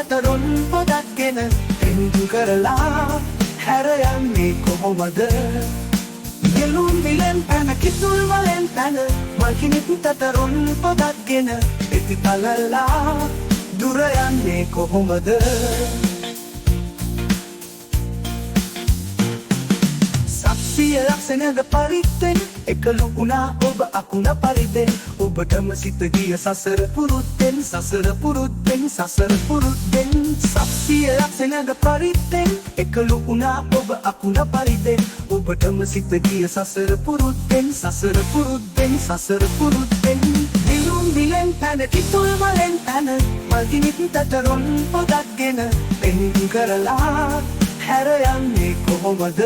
තතරුන් පොදක්ගෙන පෙන්දු කරලා හැර යන්නේ කොහොමද? නෙළුම් විලෙන් පැන කිතුල් වලෙන් පැන මල්කිනිත් තතරුන් පොදක්ගෙන පෙති තලලා දුර යන්නේ කොහොමද? සප්සිය ලක්ෂණද පරිත්තෙන් එකලු වුණා ඔබ අකුණ පරිදෙන් ඔබටම සිත ගිය සසර පුරුද්දෙන් සසර පුරුද්දෙන් සසර පුරුද්දෙන් සප්සිය ලක්ෂණද පරිත්තෙන් එකලු වුණා ඔබ අකුණ පරිදෙන් ඔබටම සිත ගිය සසර පුරුද්දෙන් සසර පුරුද්දෙන් සසර පුරුද්දෙන් නෙළුම් විලෙන් පැන කිතුල් වලෙන් පැන මල්කිනිත් තතරුන් පොදක්ගෙන පෙන්දු කරලා හැර යන්නේ කොහොමද?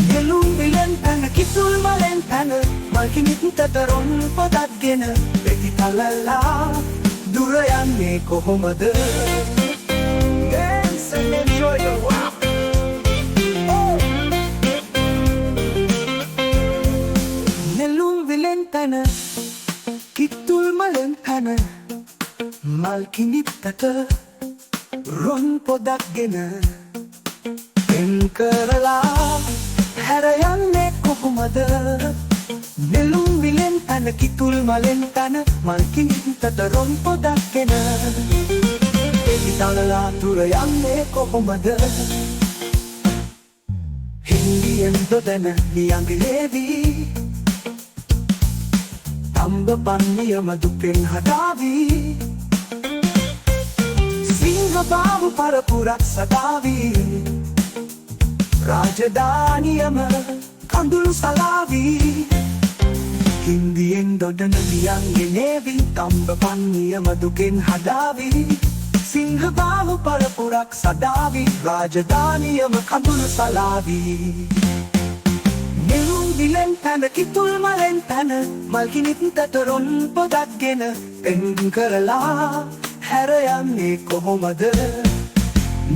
නෙළුම් විලෙන් පැන කිතුල් වලෙන් පැන මල්කිනිත් තතරුන් පොදක්ගෙන පෙති තලලා දුර යන්නේ කොහොමද? Dance and enjoy the wow. නෙළුම් විලෙන් පැන කිතුල් වලෙන් පැන මල්කිනිත් තතරුන් පොදක්ගෙන පෙන් කරලා හැර යන්නේ කොහොමද? නෙළුම් විලෙන් පැන කිතුල් මලෙන් පැන මල්කිනිත් තතරුන් පොදක්ගෙන පෙති තලලා දුර යන්නේ කොහොමද? හින්දියෙන් දොදන නියංගලේදී තම්බ පන්නියම දුකෙන් හදාවී සිංහ බාහු පරපුරක් සදාවී රාජධානියම කඳුළු සලාවී හින්දියෙන් දොඩන ලියන්ගෙනේවී තම්බ පන්නියම දුකෙන් හදාවී සිංහ බාහු පරපුරක් සදාවී රාජධානියම කඳුළු සලාවී නෙළුම් විලෙන් පැන කිතුල් මලෙන් පැන මල්කිනිත් තතරුන් පොදක්ගෙන පෙන්දු කරලා හැර යන්නේ කොහොමද?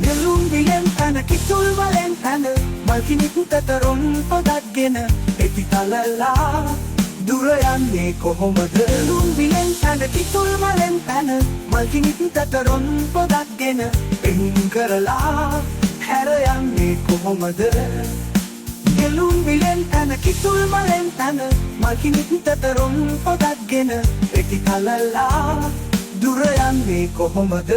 නෙළුම් විලෙන් පැන කිතුල් වලෙන් පැන මල්කිනිත් තතරුන් පොදක්ගෙන පෙති තලලා දුර යන්නේ කොහොමද? නෙළුම් විලෙන් පැන කිතුල් වලෙන් පැන මල්කිනිත් තතරුන් පොදක්ගෙන පෙන්දු කරලා හැර යන්නේ කොහොමද? නෙළුම් විලෙන් පැන කිතුල් වලෙන් පැන මල්කිනිත් තතරුන් පොදක්ගෙන පෙති තලලා දුර යන්නේ කොහොමද?